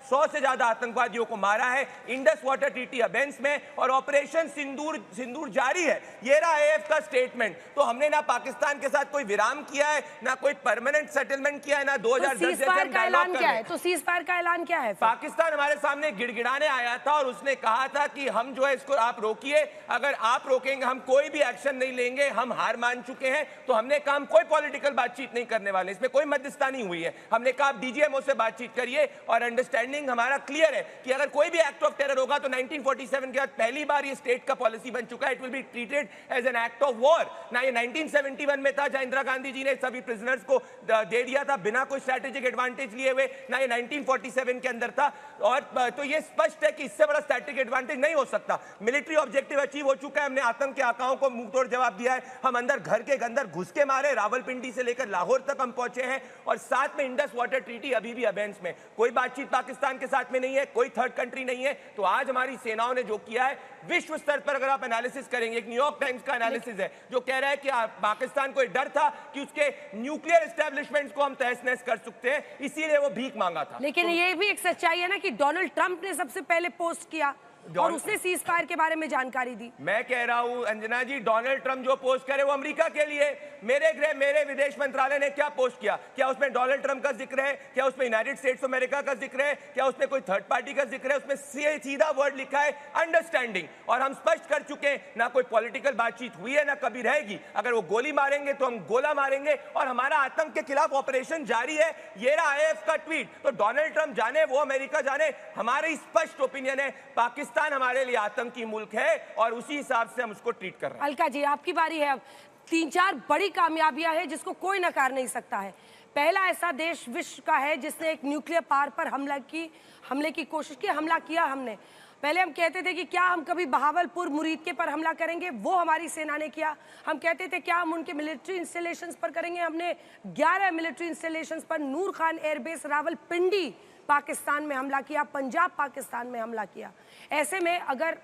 100 से ज्यादा आतंकवादियों को मारा है इंडस वाटर ट्रीटी अबेंस में, और ऑपरेशन सिंदूर जारी है। ये रहा AF का स्टेटमेंट। तो हमने ना पाकिस्तान के साथ कोई विराम किया है, ना कोई परमानेंट सेटलमेंट किया है, ना 2010 जैसे हम डायलॉग कर रहे हैं। तो सीज फायर का ऐलान क्या है? पाकिस्तान हमारे सामने गिड़गिड़ाने आया था और उसने कहा था कि हम जो है इसको आप रोकिए, अगर आप रोकेंगे हम कोई भी एक्शन नहीं लेंगे, हम हार मान चुके हैं। तो हमने कहा हम कोई पॉलिटिकल बातचीत नहीं करने वाले, इसमें कोई मध्यस्थता नहीं हुई है। हमने कहा आप DGMO से बातचीत करिए, और अंडरस्टैंडिंग हमारा क्लियर है कि अगर कोई भी एक्ट ऑफ टेरर होगा तो 1947 के बाद पहली बार ये स्टेट का पॉलिसी बन चुका है, it will be treated as an act of war. ना ये 1971 में था जहां इंदिरा गांधी जी ने सभी प्रिजनर्स को दे दिया था बिना कोई स्ट्रैटेजिक एडवांटेज लिए हुए, ना ये 1947 के अंदर था। और तो ये स्पष्ट है कि इससे बड़ा स्ट्रैटेजिक एडवांटेज नहीं हो सकता। मिलिट्री ऑब्जेक्टिव अचीव हो चुका है, हमने आतंक के आकाओं को मुंहतोड़ जवाब दिया है। हम अंदर घर के अंदर घुस के मारे, रावलपिंडी से लेकर लाहौर तक हम पहुंचे हैं, और साथ में इंडस वाटर ट्रीटी अभी भी अबेंस में। कोई बातचीत पाकिस्तान के साथ में नहीं है, कोई थर्ड कंट्री नहीं है। तो आज हमारी सेनाओं ने जो किया है, विश्व स्तर पर अगर आप एनालिसिस करेंगे, एक न्यूयॉर्क टाइम्स का एनालिसिस है जो कह रहा है कि पाकिस्तान को डर था कि उसके न्यूक्लियर एस्टेब्लिशमेंट्स को हम तहस नहस कर सकते हैं, इसीलिए वो भीख मांगा था। लेकिन ये भी एक सच्चाई है ना कि डोनाल्ड ट्रंप ने सबसे पहले पोस्ट किया और उसने सीज फायर के बारे में जानकारी दी। मैं कह रहा हूं अंजना जी, डोनाल्ड ट्रंप जो पोस्ट करे वो अमेरिका के लिए। मेरे विदेश मंत्रालय ने क्या पोस्ट किया? क्या उसमें डोनाल्ड ट्रंप का जिक्र है? क्या उसमें यूनाइटेड स्टेट्स ऑफ अमेरिका का जिक्र है? क्या उसमें कोई थर्ड पार्टी का जिक्र है? उसमें सीधा वर्ड लिखा है अंडरस्टैंडिंग, और हम स्पष्ट कर चुके हैं ना कोई पॉलिटिकल बातचीत हुई है ना कभी रहेगी। अगर वो गोली मारेंगे तो हम गोला मारेंगे, और हमारा आतंक के खिलाफ ऑपरेशन जारी है। ये रहा IF का ट्वीट। तो डोनाल्ड ट्रंप जाने, वो अमेरिका जाने, हमारी स्पष्ट ओपिनियन है पाकिस्तान हमारे लिए आतंकी मुल्क है, और उसी हिसाब से हम उसको ट्रीट कर रहे हैं। अलका जी, आपकी बारी है। अब 3-4 बड़ी कामयाबियां हैं जिसको कोई नकार नहीं सकता है। पहला ऐसा देश विश्व का है जिसने एक न्यूक्लियर पावर पर हमले की कोशिश की, हमला किया हमने। पहले हम कहते थे कि क्या हम कभी बहावलपुर मुरीद पर हमला करेंगे, वो हमारी सेना ने किया। हम कहते थे क्या हम उनके मिलिट्री इंस्टॉलेशंस पर करेंगे, हमने 11 मिलिट्री इंस्टॉलेशंस पर, नूर खान एयरबेस रावलपिंडी पाकिस्तान में हमला किया, पंजाब पाकिस्तान में हमला किया। ऐसे में अगर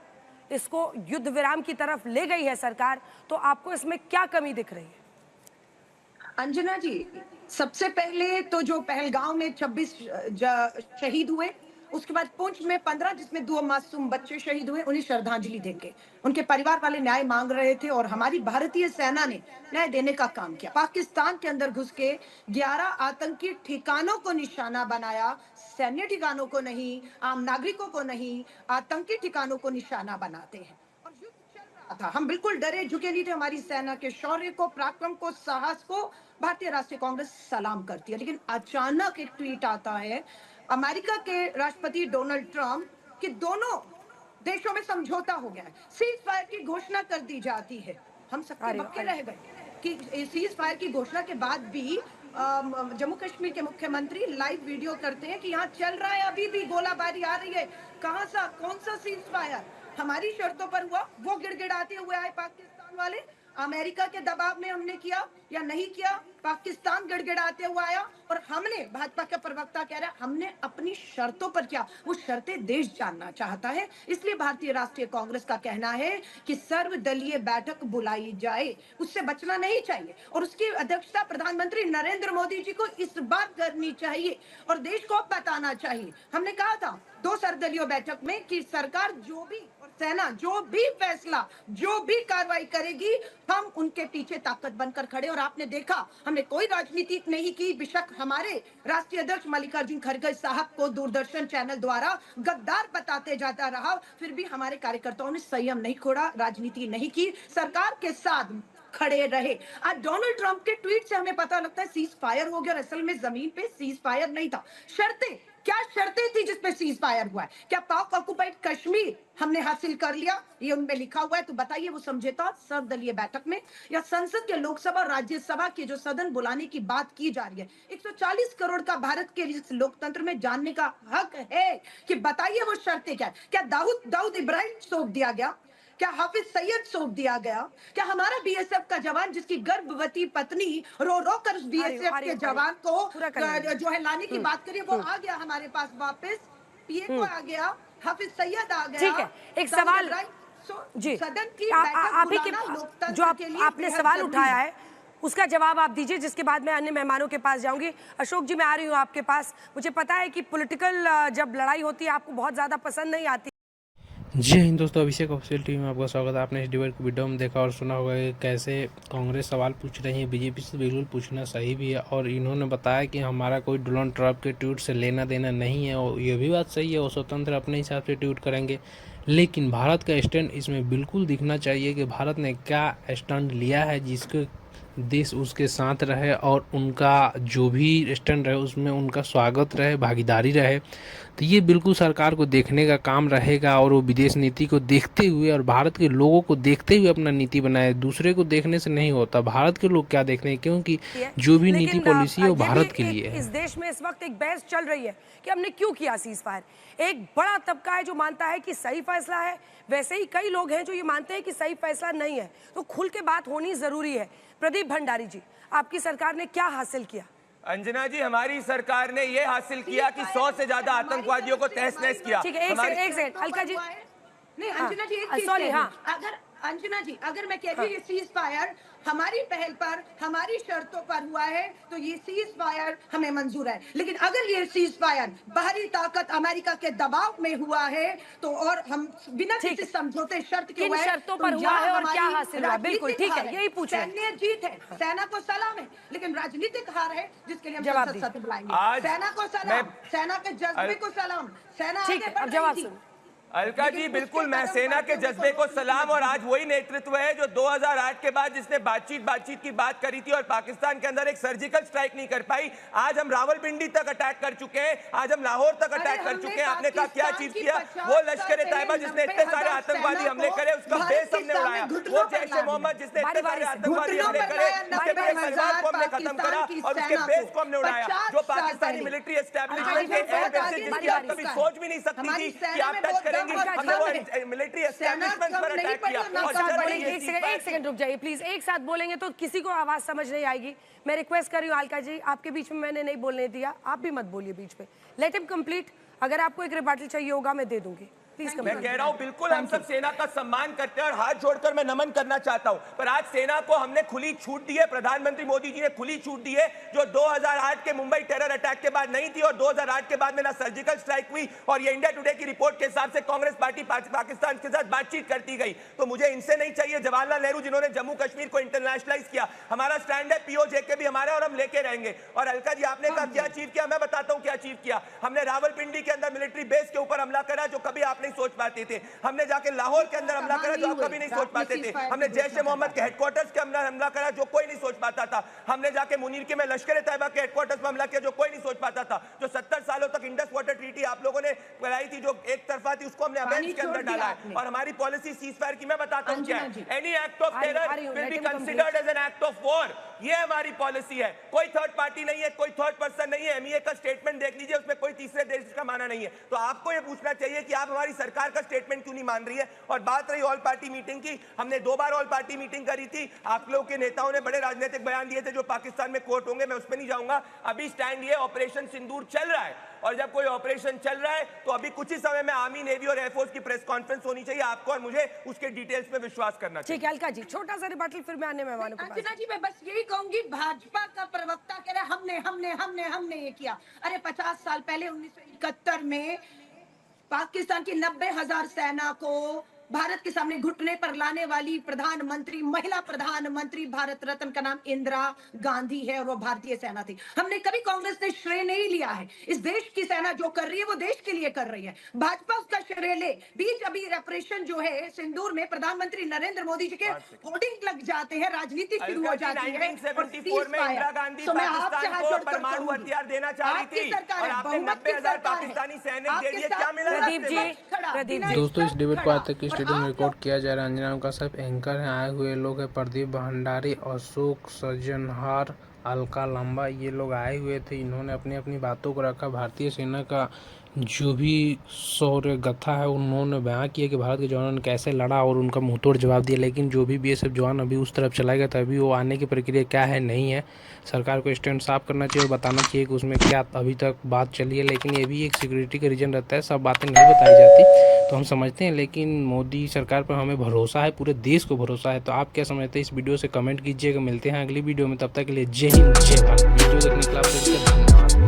इसको युद्ध विराम की तरफ ले गई है सरकार, तो आपको इसमें क्या कमी दिख रही है? अंजना जी, सबसे पहले तो जो पहलगांव में 26 शहीद हुए, उसके बाद पुंछ में 15, जिसमें 2 मासूम बच्चे शहीद हुए, उन्हें श्रद्धांजलि देंगे। उनके परिवार वाले न्याय मांग रहे थे और हमारी भारतीय सेना ने न्याय देने का काम किया। पाकिस्तान के अंदर घुस के 11 आतंकी ठिकानों को निशाना बनाया, सैन्य ठिकानों को नहीं, आम नागरिकों को नहीं, आतंकी ठिकानों को निशाना बनाते हैं। और युद्ध चल रहा था, हम बिल्कुल डरे झुके नहीं थे। हमारी सेना के शौर्य को, पराक्रम को, साहस को भारतीय राष्ट्रीय कांग्रेस सलाम करती है। लेकिन अचानक एक ट्वीट आता है अमेरिका के राष्ट्रपति डोनाल्ड ट्रंप कि दोनों देशों में समझौता हो गया है, सीज फायर की घोषणा कर दी जाती है। हम सबके बक्के रह गए कि सीज फायर की घोषणा के बाद भी जम्मू कश्मीर के मुख्यमंत्री लाइव वीडियो करते हैं कि यहाँ चल रहा है, अभी भी गोलाबारी आ रही है। कौन सा सीज फायर हमारी शर्तों पर हुआ? वो गिड़गिड़ाते हुए आए पाकिस्तान वाले। अमेरिका के दबाव में हमने किया या नहीं किया, पाकिस्तान गिड़गिड़ाते हुआ आया, और हमने, भाजपा का प्रवक्ता कह रहा है, हमने अपनी शर्तों पर किया। वो शर्तें देश जानना चाहता है, इसलिए भारतीय राष्ट्रीय कांग्रेस का कहना है कि सर्वदलीय बैठक बुलाई जाए, उससे बचना नहीं चाहिए, और उसकी अध्यक्षता प्रधानमंत्री नरेंद्र मोदी जी को इस बार करनी चाहिए और देश को बताना चाहिए। हमने कहा था 2 सर्वदलीय बैठक में कि सरकार जो भी और सेना जो भी फैसला, जो भी कार्रवाई करेगी, हम उनके पीछे ताकत बनकर खड़े। और आपने देखा, हमने कोई राजनीति नहीं की। बेशक हमारे राष्ट्रीय अध्यक्ष मल्लिकार्जुन खड़गे साहब को दूरदर्शन चैनल द्वारा गद्दार बताते जाता रहा, फिर भी हमारे कार्यकर्ताओं ने संयम नहीं खोड़ा, राजनीति नहीं की, सरकार के साथ खड़े रहे। आज डोनाल्ड ट्रंप के ट्वीट से हमें पता लगता है सीज फायर हो गया, असल में जमीन पे सीज फायर नहीं था। शर्तें, क्या शर्तें थी जिसपे सीज फायर हुआ है? क्या पाक ऑक्युपाइड कश्मीर हमने हासिल कर लिया, ये उनमें लिखा हुआ है? तो बताइए वो समझौता सर्वदलीय बैठक में या संसद के लोकसभा और राज्यसभा के जो सदन बुलाने की बात की जा रही है, 140 करोड़ का भारत के इस लोकतंत्र में जानने का हक है कि बताइए वो शर्तें क्या है? क्या दाऊद इब्राहिम सौंप दिया गया? क्या हाफिज सैयद सौंप दिया गया? क्या हमारा BSF का जवान, जिसकी गर्भवती पत्नी रो रो कर उस BSF के जवान को जो है लाने की बात करिए, वो आ गया हमारे पास वापस, PA को आ गया, हाफिज सैयद आ गया। ठीक है, एक सवाल जी, सदन की आप ही के जो आपने सवाल उठाया है उसका जवाब आप दीजिए, जिसके बाद मैं अन्य मेहमानों के पास जाऊंगी। अशोक जी, मैं आ रही हूँ आपके पास। मुझे पता है कि पॉलिटिकल जब लड़ाई होती है आपको बहुत ज़्यादा पसंद नहीं आती। जय हिंद दोस्तों, अभिषेक ऑफिशियल टीवी में आपका स्वागत है। आपने इस डिबेट को वीडियो में देखा और सुना होगा कि कैसे कांग्रेस सवाल पूछ रही है। बीजेपी से बिल्कुल पूछना सही भी है और इन्होंने बताया कि हमारा कोई डोनाल्ड ट्रंप के ट्वीट से लेना देना नहीं है और ये भी बात सही है, वो स्वतंत्र अपने हिसाब से ट्वीट करेंगे। लेकिन भारत का स्टैंड इसमें बिल्कुल दिखना चाहिए कि भारत ने क्या स्टैंड लिया है जिसके देश उसके साथ रहे और उनका जो भी स्टैंड रहे उसमें उनका स्वागत रहे, भागीदारी रहे। तो ये बिल्कुल सरकार को देखने का काम रहेगा और वो विदेश नीति को देखते हुए और भारत के लोगों को देखते हुए अपना नीति बनाए। दूसरे को देखने से नहीं होता, भारत के लोग क्या देख रहे हैं, क्योंकि जो भी नीति पॉलिसी है वो भारत के लिए है। इस देश में इस वक्त एक बहस चल रही है कि हमने क्यों किया सीज फायर। एक बड़ा तबका है जो मानता है कि सही फैसला है, वैसे ही कई लोग हैं जो ये मानते हैं कि सही फैसला नहीं है। तो खुल के बात होनी जरूरी है। प्रदीप भंडारी जी, आपकी सरकार ने क्या हासिल किया? अंजना जी, हमारी सरकार ने ये हासिल किया कि 100 से ज्यादा आतंकवादियों को तहस नहस किया। ठीक है, एक सेकंड अलका जी। नहीं अंजना जी, एक चीज सॉरी, हाँ, अगर अंजना जी अगर मैं कह रही हूँ ये सीज फायर हमारी पहल पर हमारी शर्तों पर हुआ है तो ये सीज फायर हमें मंजूर है। लेकिन अगर ये सीज फायर बाहरी ताकत अमेरिका के दबाव में हुआ है तो और हम बिना किसी समझौते शर्त के किन शर्तों पर हुआ है और क्या हासिल हुआ? बिल्कुल ठीक है, यही पूछ रहे हैं। सैन्य जीत है, सेना को सलाम है, लेकिन राजनीतिक हार है जिसके लिए हम जवाब संसद सत्र आज बुलाएंगे। सेना को सलाम, सेना के जज्बे को सलाम, सेना ठीक है, अब जवाब सुन। अलका जी, बिल्कुल मैं सेना के जज्बे को सलाम। और आज वही नेतृत्व है जो 2008 के बाद जिसने बातचीत की बात करी थी और पाकिस्तान के अंदर एक सर्जिकल स्ट्राइक नहीं कर पाई। आज हम रावलपिंडी तक अटैक कर चुके हैं, आज हम लाहौर तक अटैक कर चुके हैं। आपने कहा क्या अचीव किया? वो लश्कर तैयबा जिसने इतने सारे आतंकवादी हमले करे उसका बेस हमने उड़ाया। वो जैश ए मोहम्मद जिसने इतने सारे आतंकवादी हमले करे उसके परिवार को हमने खत्म करा और उसके बेस को हमने उड़ाया। जो पाकिस्तानी मिलिट्री एस्टेब्लिशमेंट के एयरबेस जिसकी आप कभी सोच भी नहीं सकती थी कि आप टच करेंगे, हमने वो मिलिट्री एस्टेब्लिशमेंट पर अटैक किया। एक सेकंड रुक जाइए प्लीज। एक साथ बोलेंगे तो किसी को आवाज समझ नहीं आएगी। मैं रिक्वेस्ट कर रही हूँ अलका जी, आपके बीच में मैंने नहीं बोलने दिया, आप भी मत बोलिए बीच में। Let him complete. अगर आपको एक रिबाटल चाहिए होगा मैं दे दूंगी। मैं कह रहा हूं बिल्कुल हम सब सेना का सम्मान करते हैं और हाथ जोड़कर मैं नमन करना चाहता हूं, पर आज सेना को हमने खुली छूट दी है। प्रधानमंत्री मोदी जी ने खुली छूट दी है जो 2008 के मुंबई टेरर अटैक के बाद नहीं थी और 2008 के बाद में ना सर्जिकल स्ट्राइक हुई। और ये इंडिया टुडे की रिपोर्ट के हिसाब से कांग्रेस पार्टी पाकिस्तान के साथ बातचीत करती गई। तो मुझे इनसे नहीं चाहिए जवाहरलाल नेहरू जिन्होंने जम्मू कश्मीर को इंटरनेशनलाइज किया। हमारा स्टैंड है पीओजे के भी हमारा और हम लेके रहेंगे। और अलका जी, आपने कहा क्या अचीव किया, मैं बताता हूं क्या अचीव किया। हमने रावलपिंडी के अंदर मिलिट्री बेस के ऊपर हमला करा जो कभी आप नहीं सोच पाते थे। हमने जाके लाहौर के अंदर हमला करा जो आप कभी नहीं सोच पाते थे। हमने जैश ए मोहम्मद के हेडक्वार्टर्स के अंदर हमला करा जो कोई नहीं सोच पाता था। हमने जाके मुनीर के में लश्कर तैयबा के हेडक्वार्टर्स में हमला किया जो कोई नहीं सोच पाता था। जो 70 सालों तक इंडस वाटर ट्रीटी आप लोगों ने कराई थी जो एक तरफा थी, उसको हमने अमेंड के अंदर डाला है। और हमारी पॉलिसी सीज फायर की मैं बताता हूं क्या है। Any act of terror will be considered as an act of war. ये हमारी पॉलिसी है। कोई थर्ड पार्टी नहीं है, कोई थर्ड पर्सन नहीं है। एमईए का स्टेटमेंट देख लीजिए, उसमें कोई तीसरे देश का माना नहीं है। तो आपको ये पूछना चाहिए कि आप हमारी सरकार का स्टेटमेंट क्यों नहीं मान रही है। और बात रही ऑल पार्टी मीटिंग की, हमने 2 बार ऑल पार्टी मीटिंग करी थी। आप लोगों के नेताओं ने बड़े राजनीतिक बयान दिए थे जो पाकिस्तान में कोर्ट होंगे, मैं उस पर नहीं जाऊंगा। अभी स्टैंड ये ऑपरेशन सिंदूर चल रहा है और जब कोई ऑपरेशन चल रहा है तो अभी कुछ ही समय में आर्मी, नेवी और एयरफोर्स की प्रेस कॉन्फ्रेंस होनी चाहिए। आपको और मुझे उसके डिटेल्स में विश्वास करना चाहिए। ठीक है अलका जी, छोटा सा रिबाटल फिर मैं आने मेहमानों को। अंजना जी, मैं बस यही कहूंगी, भाजपा का प्रवक्ता कह रहा है हमने ये किया। अरे 50 साल पहले 1971 में पाकिस्तान की 90,000 सेना को भारत के सामने घुटने पर लाने वाली प्रधानमंत्री, महिला प्रधानमंत्री भारत रत्न का नाम इंदिरा गांधी है और वो भारतीय सेना थी। हमने कभी कांग्रेस ने श्रेय नहीं लिया है। इस देश की सेना जो कर रही है वो देश के लिए कर रही है। भाजपा उसका श्रेय ले। बीच अभी ऑपरेशन जो है सिंदूर में प्रधानमंत्री नरेंद्र मोदी जी के होर्डिंग लग जाते हैं, राजनीति शुरू हो जाती है। 1974 में इंदिरा गांधी पाकिस्तान को परमाणु हथियार देना चाह रही थी और आपने 90,000 पाकिस्तानी सैनिक दे दिए। क्या मिला? प्रदीप जी, दोस्तों इस डिबेट को आज तक स्टूडियो में रिकॉर्ड किया जा रहा है। अंजना का साहब एंकर हैं, आए हुए लोग हैं प्रदीप भंडारी, अशोक सज्जनहार, अलका लंबा, ये लोग आए हुए थे। इन्होंने अपनी अपनी बातों को रखा। भारतीय सेना का जो भी शौर्य गाथा है उन्होंने बयां किया कि भारत के जवानों ने कैसे लड़ा और उनका मुंहतोड़ जवाब दिया। लेकिन जो भी बीएसएफ जवान अभी उस तरफ चला गया था, अभी वो आने की प्रक्रिया क्या है नहीं है। सरकार को स्टैंड साफ करना चाहिए और बताना चाहिए कि उसमें क्या अभी तक बात चली है। लेकिन ये भी एक सिक्योरिटी का रीजन रहता है, सब बातें नहीं बताई जाती तो हम समझते हैं। लेकिन मोदी सरकार पर हमें भरोसा है, पूरे देश को भरोसा है। तो आप क्या समझते हैं इस वीडियो से कमेंट कीजिएगा। मिलते हैं अगली वीडियो में, तब तक के लिए जय हिंद जय भारत। वीडियो देखने के लिए आपको धन्यवाद।